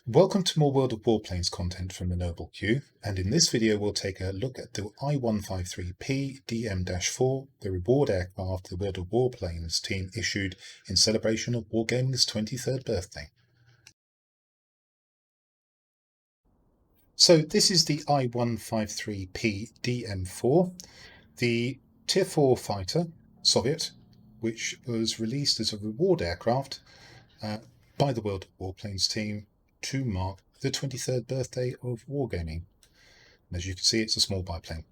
Welcome to more World of Warplanes content from the Noble Queue, and in this video we'll take a look at the I-153P DM-4, the reward aircraft the World of Warplanes team issued in celebration of Wargaming's 23rd birthday. So this is the I-153P DM-4, the Tier 4 fighter, Soviet, which was released as a reward aircraft by the World of Warplanes team to mark the 23rd birthday of Wargaming. And as you can see, it's a small biplane.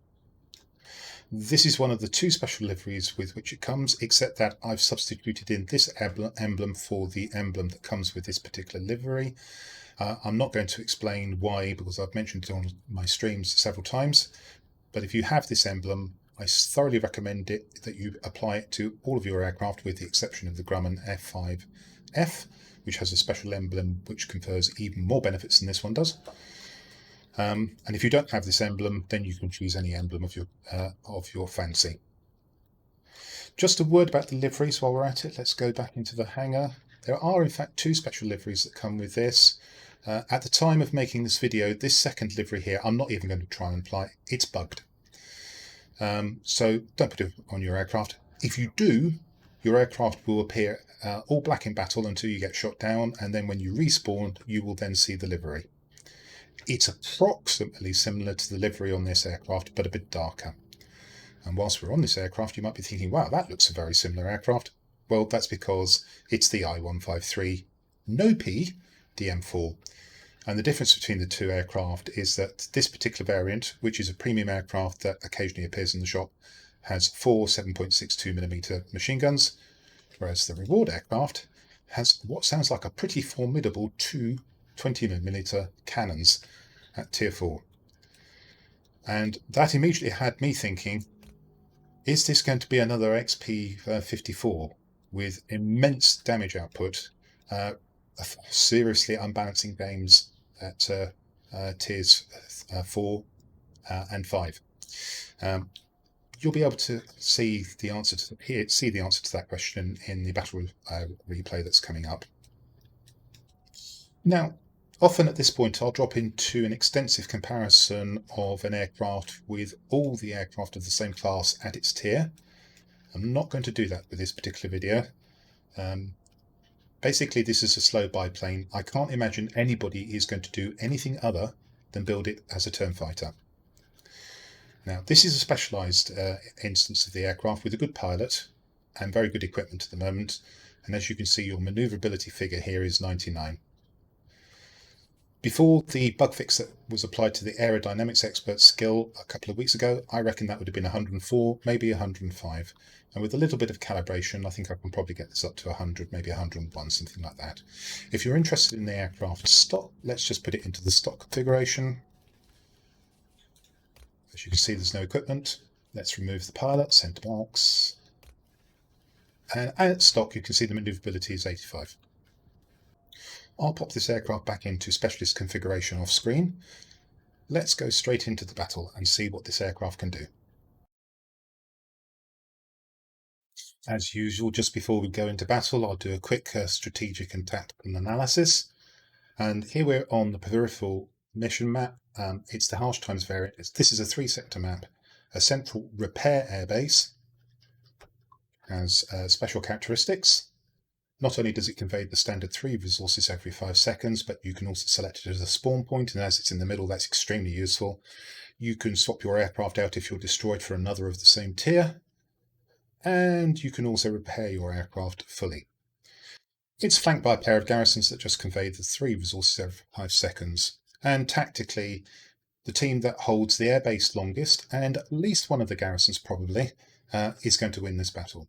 This is one of the two special liveries with which it comes, except that I've substituted in this emblem for the emblem that comes with this particular livery. I'm not going to explain why, because I've mentioned it on my streams several times, but if you have this emblem, I thoroughly recommend that you apply it to all of your aircraft with the exception of the Grumman F5F, which has a special emblem which confers even more benefits than this one does. And if you don't have this emblem, then you can choose any emblem of your fancy. Just a word about the liveries while we're at it. Let's go back into the hangar. There are in fact two special liveries that come with this. At the time of making this video, this second livery here, I'm not even going to try and apply. It's bugged. So don't put it on your aircraft. If you do, your aircraft will appear all black in battle until you get shot down, and then when you respawn, you will then see the livery. It's approximately similar to the livery on this aircraft, but a bit darker. And whilst we're on this aircraft, you might be thinking, wow, that looks a very similar aircraft. Well, that's because it's the I-153 No-P DM-4. And the difference between the two aircraft is that this particular variant, which is a premium aircraft that occasionally appears in the shop, has 4 7.62mm machine guns, whereas the reward aircraft has what sounds like a pretty formidable 2 20mm cannons at Tier 4. And that immediately had me thinking, is this going to be another XP-54 with immense damage output, seriously unbalancing games at Tiers 4 and 5? You'll be able to see the answer to that question in the battle replay that's coming up. Now, often at this point, I'll drop into an extensive comparison of an aircraft with all the aircraft of the same class at its tier. I'm not going to do that with this particular video. Basically, this is a slow biplane. I can't imagine anybody is going to do anything other than build it as a turn fighter. Now, this is a specialised instance of the aircraft with a good pilot and very good equipment at the moment. And as you can see, your manoeuvrability figure here is 99. Before the bug fix that was applied to the aerodynamics expert skill a couple of weeks ago, I reckon that would have been 104, maybe 105. And with a little bit of calibration, I think I can probably get this up to 100, maybe 101, something like that. If you're interested in the aircraft stock, let's just put it into the stock configuration. As you can see, there's no equipment. Let's remove the pilot, send to box. And at stock, you can see the manoeuvrability is 85. I'll pop this aircraft back into specialist configuration off screen. Let's go straight into the battle and see what this aircraft can do. As usual, just before we go into battle, I'll do a quick strategic and tactical analysis. And here we're on the peripheral mission map. It's the harsh times variant. This is a 3-sector map. A central repair airbase has special characteristics. Not only does it convey the standard 3 resources every 5 seconds, but you can also select it as a spawn point, and as it's in the middle, that's extremely useful. You can swap your aircraft out if you're destroyed for another of the same tier, and you can also repair your aircraft fully. It's flanked by a pair of garrisons that just convey the 3 resources every 5 seconds. And tactically, the team that holds the airbase longest, and at least one of the garrisons probably, is going to win this battle.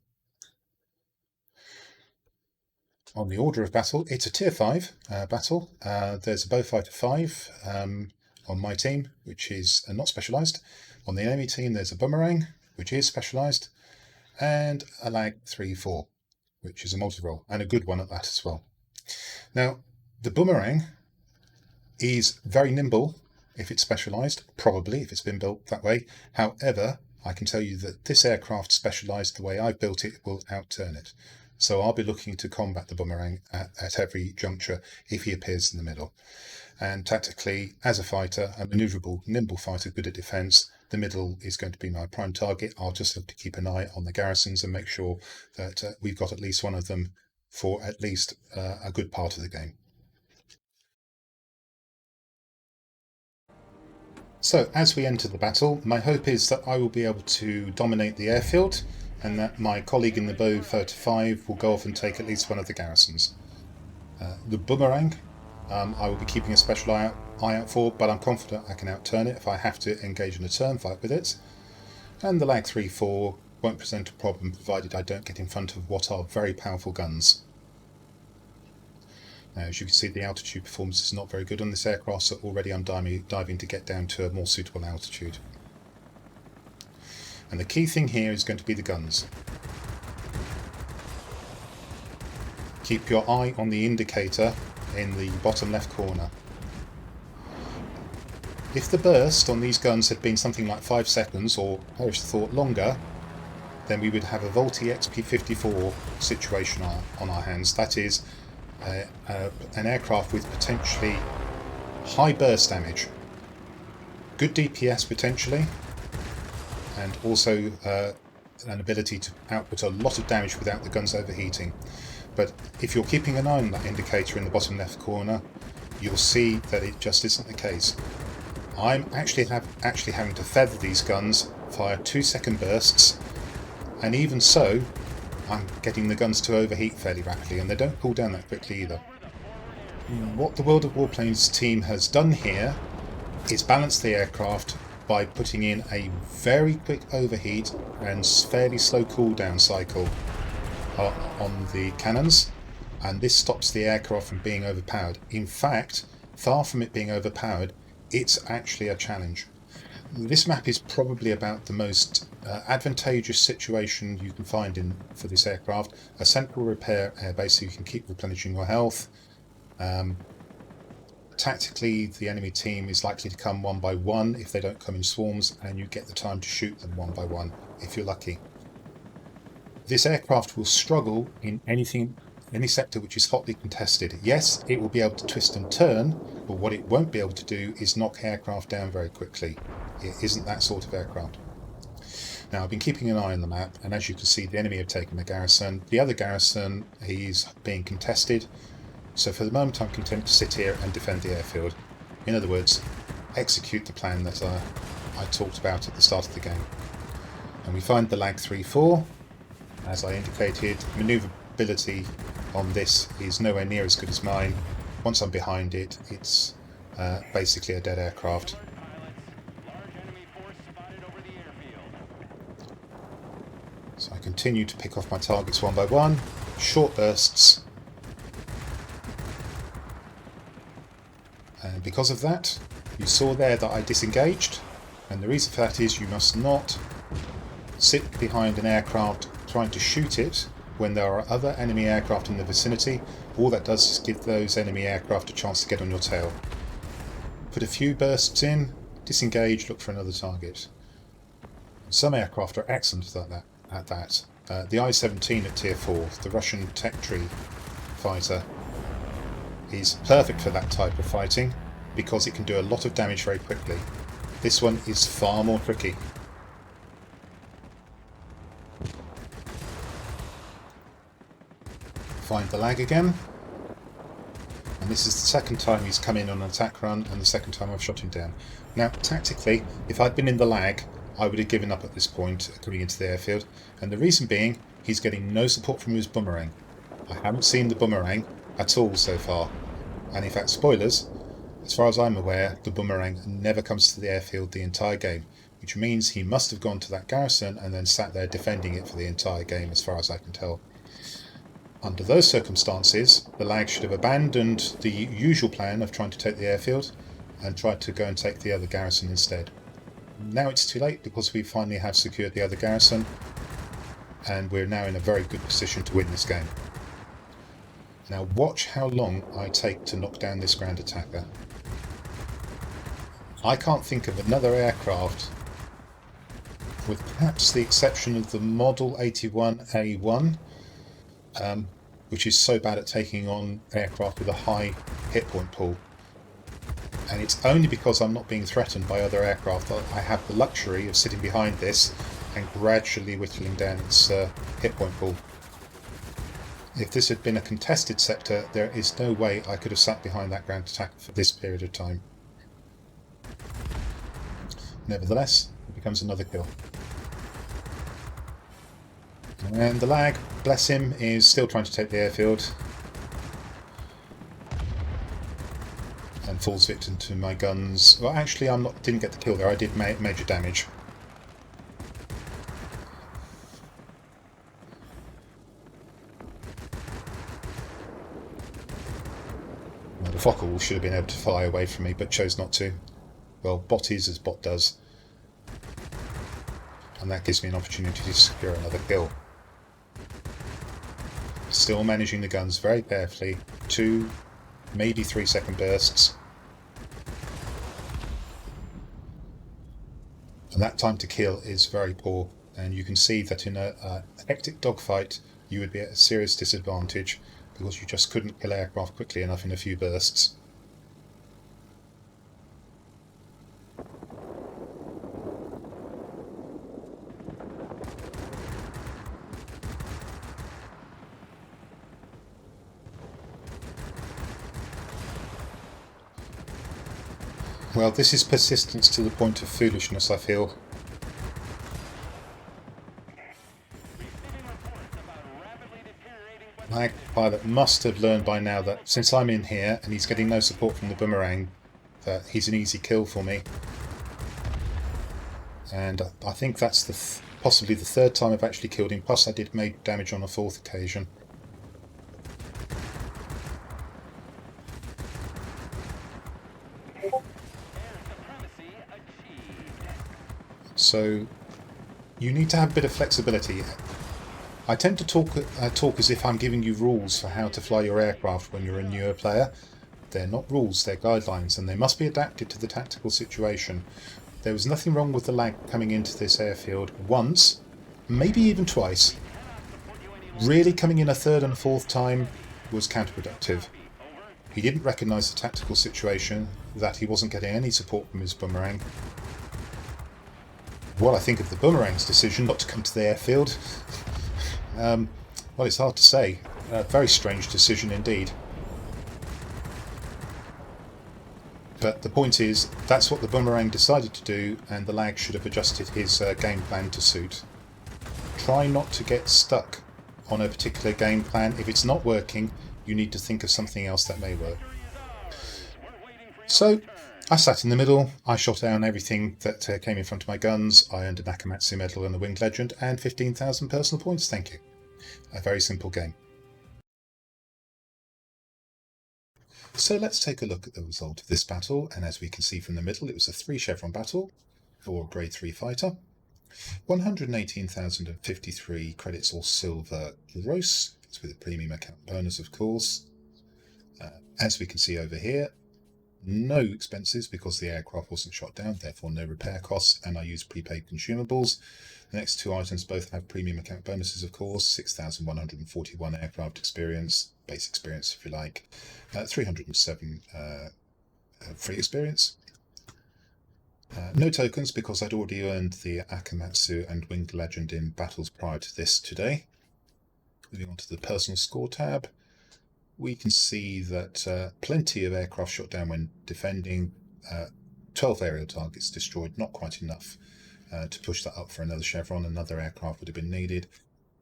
On the order of battle, it's a Tier 5 battle. There's a Beaufighter 5 on my team, which is not specialised. On the enemy team, there's a Boomerang, which is specialised, and a Lag 3-4, which is a multi-role, and a good one at that as well. Now, the Boomerang is very nimble if it's specialised, probably if it's been built that way. However, I can tell you that this aircraft specialised the way I've built it will outturn it. so I'll be looking to combat the boomerang at every juncture if he appears in the middle. And tactically, as a fighter, a manoeuvrable, nimble fighter good at defence, the middle is going to be my prime target. I'll just have to keep an eye on the garrisons and make sure that we've got at least one of them for at least a good part of the game. So as we enter the battle, my hope is that I will be able to dominate the airfield and that my colleague in the Bow 35 will go off and take at least one of the garrisons. The boomerang, I will be keeping a special eye out for, but I'm confident I can outturn it if I have to engage in a turn fight with it. And the Lag 3-4 won't present a problem provided I don't get in front of what are very powerful guns. Now, as you can see, the altitude performance is not very good on this aircraft, so already I'm diving to get down to a more suitable altitude. And the key thing here is going to be the guns. Keep your eye on the indicator in the bottom left corner. If the burst on these guns had been something like 5 seconds, or perish the thought longer, then we would have a Volti XP54 situation on our hands. That is, an aircraft with potentially high burst damage, good DPS potentially, and also an ability to output a lot of damage without the guns overheating. But if you're keeping an eye on that indicator in the bottom left corner, you'll see that it just isn't the case. I'm actually having to feather these guns via 2-second bursts, and even so, I'm getting the guns to overheat fairly rapidly, and they don't cool down that quickly either. What the World of Warplanes team has done here is balance the aircraft by putting in a very quick overheat and fairly slow cooldown cycle on the cannons, and this stops the aircraft from being overpowered. In fact, far from it being overpowered, it's actually a challenge. This map is probably about the most advantageous situation you can find for this aircraft. A central repair airbase so you can keep replenishing your health. Tactically, the enemy team is likely to come one by one if they don't come in swarms, and you get the time to shoot them one by one if you're lucky. This aircraft will struggle in any sector which is hotly contested. Yes, it will be able to twist and turn, but what it won't be able to do is knock aircraft down very quickly. It isn't that sort of aircraft. Now, I've been keeping an eye on the map, and as you can see, the enemy have taken the garrison. The other garrison is being contested, so for the moment I'm content to sit here and defend the airfield. In other words, execute the plan that I talked about at the start of the game. And we find the Lag 3-4. As I indicated, manoeuvrability on this is nowhere near as good as mine. Once I'm behind it, it's basically a dead aircraft. So I continue to pick off my targets one by one, short bursts. And because of that, you saw there that I disengaged, and the reason for that is you must not sit behind an aircraft trying to shoot it when there are other enemy aircraft in the vicinity. All that does is give those enemy aircraft a chance to get on your tail. Put a few bursts in, disengage, look for another target. Some aircraft are excellent at that. The I-17 at Tier 4, the Russian tech tree fighter, is perfect for that type of fighting because it can do a lot of damage very quickly. This one is far more tricky. Find the lag again, and this is the second time he's come in on an attack run and the second time I've shot him down. Now tactically, if I'd been in the lag, I would have given up at this point coming into the airfield, and the reason being he's getting no support from his boomerang. I haven't seen the boomerang at all so far, and in fact, spoilers, as far as I'm aware, the boomerang never comes to the airfield the entire game, which means he must have gone to that garrison and then sat there defending it for the entire game as far as I can tell. Under those circumstances, the lag should have abandoned the usual plan of trying to take the airfield and tried to go and take the other garrison instead. Now it's too late because we finally have secured the other garrison, and we're now in a very good position to win this game. Now watch how long I take to knock down this ground attacker. I can't think of another aircraft, with perhaps the exception of the Model 81A1, which is so bad at taking on aircraft with a high hit point pool. And it's only because I'm not being threatened by other aircraft that I have the luxury of sitting behind this and gradually whittling down its hit point pool. If this had been a contested sector, there is no way I could have sat behind that ground attack for this period of time. Nevertheless, it becomes another kill. And the lag, bless him, is still trying to take the airfield. And falls victim to my guns. Well, actually, didn't get the kill there. I did major damage. Well, the Fokker should have been able to fly away from me, but chose not to. Well, bot is as bot does. And that gives me an opportunity to secure another kill. Still managing the guns very carefully. 2, maybe 3-second bursts. And that time to kill is very poor. And you can see that in a hectic dogfight, you would be at a serious disadvantage because you just couldn't kill aircraft quickly enough in a few bursts. Well, this is persistence to the point of foolishness, I feel. My pilot must have learned by now that since I'm in here and he's getting no support from the boomerang, that he's an easy kill for me. And I think that's possibly the third time I've actually killed him, plus I did make damage on a 4th occasion. So you need to have a bit of flexibility. I tend to talk as if I'm giving you rules for how to fly your aircraft when you're a newer player. They're not rules, they're guidelines, and they must be adapted to the tactical situation. There was nothing wrong with the lag coming into this airfield once, maybe even twice. Really coming in a 3rd and 4th time was counterproductive. He didn't recognise the tactical situation, that he wasn't getting any support from his boomerang. What I think of the boomerang's decision not to come to the airfield, well, it's hard to say. A very strange decision indeed. But the point is, that's what the boomerang decided to do, and the lag should have adjusted his game plan to suit. Try not to get stuck on a particular game plan. If it's not working, you need to think of something else that may work. So, I sat in the middle, I shot down everything that came in front of my guns, I earned a Nakamatsu medal and a Winged Legend, and 15,000 personal points, thank you. A very simple game. So let's take a look at the result of this battle, and as we can see from the middle, it was a 3 chevron battle for a grade 3 fighter. 118,053 credits or silver gross. It's with a premium account bonus, of course. As we can see over here, no expenses because the aircraft wasn't shot down, therefore no repair costs, and I used prepaid consumables. The next 2 items both have premium account bonuses, of course. 6,141 aircraft experience, base experience if you like, 307 free experience. No tokens because I'd already earned the Akamatsu and Winged Legend in battles prior to this today. Moving on to the personal score tab, we can see that plenty of aircraft shot down when defending, 12 aerial targets destroyed, not quite enough to push that up for another chevron. Another aircraft would have been needed.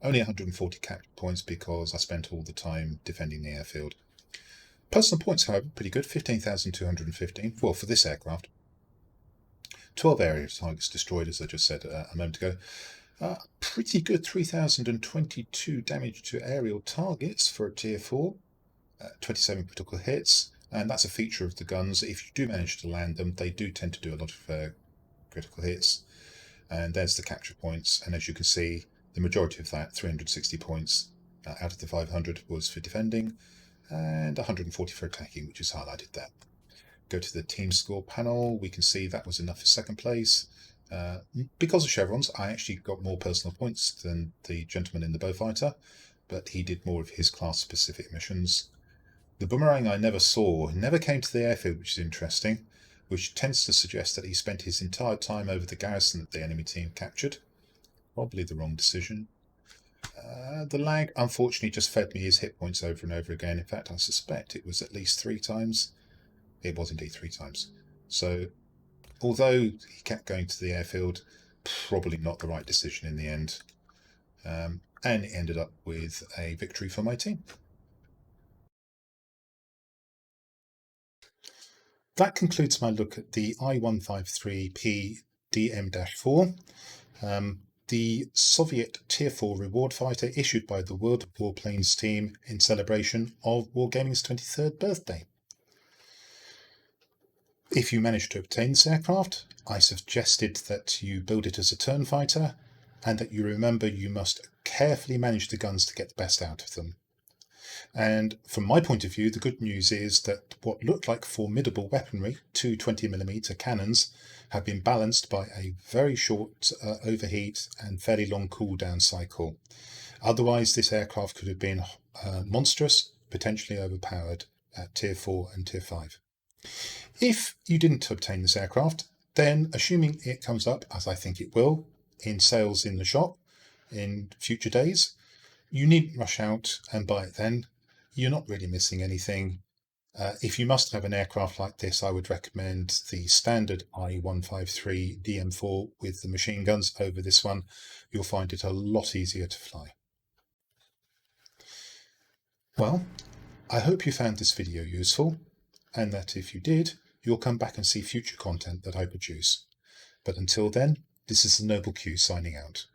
Only 140 capture points because I spent all the time defending the airfield. Personal points, however, pretty good, 15,215, well, for this aircraft. 12 aerial targets destroyed, as I just said a moment ago. Pretty good, 3,022 damage to aerial targets for a tier 4. 27 critical hits, and that's a feature of the guns. If you do manage to land them, they do tend to do a lot of critical hits. And there's the capture points, and as you can see, the majority of that, 360 points out of the 500, was for defending, and 140 for attacking, which is highlighted there. Go to the team score panel, we can see that was enough for 2nd place. Because of chevrons, I actually got more personal points than the gentleman in the Beaufighter. but he did more of his class-specific missions. The Boomerang I never saw, never came to the airfield, which is interesting, which tends to suggest that he spent his entire time over the garrison that the enemy team captured. Probably the wrong decision. The lag, unfortunately, just fed me his hit points over and over again. In fact, I suspect it was at least 3 times. It was indeed 3 times. So, although he kept going to the airfield, probably not the right decision in the end. And it ended up with a victory for my team. That concludes my look at the I-153P DM-4. The Soviet Tier 4 reward fighter issued by the World of Warplanes team in celebration of Wargaming's 23rd birthday. If you manage to obtain this aircraft, I suggested that you build it as a turn fighter and that you remember you must carefully manage the guns to get the best out of them. And from my point of view, the good news is that what looked like formidable weaponry, 2 20mm cannons, have been balanced by a very short overheat and fairly long cooldown cycle. Otherwise, this aircraft could have been monstrous, potentially overpowered at Tier 4 and Tier 5. If you didn't obtain this aircraft, then assuming it comes up, as I think it will, in sales in the shop in future days, you needn't rush out and buy it then. You're not really missing anything. If you must have an aircraft like this, I would recommend the standard I-153 DM-4 with the machine guns over this one. You'll find it a lot easier to fly. Well, I hope you found this video useful, and that if you did, you'll come back and see future content that I produce. But until then, this is the Noble Q signing out.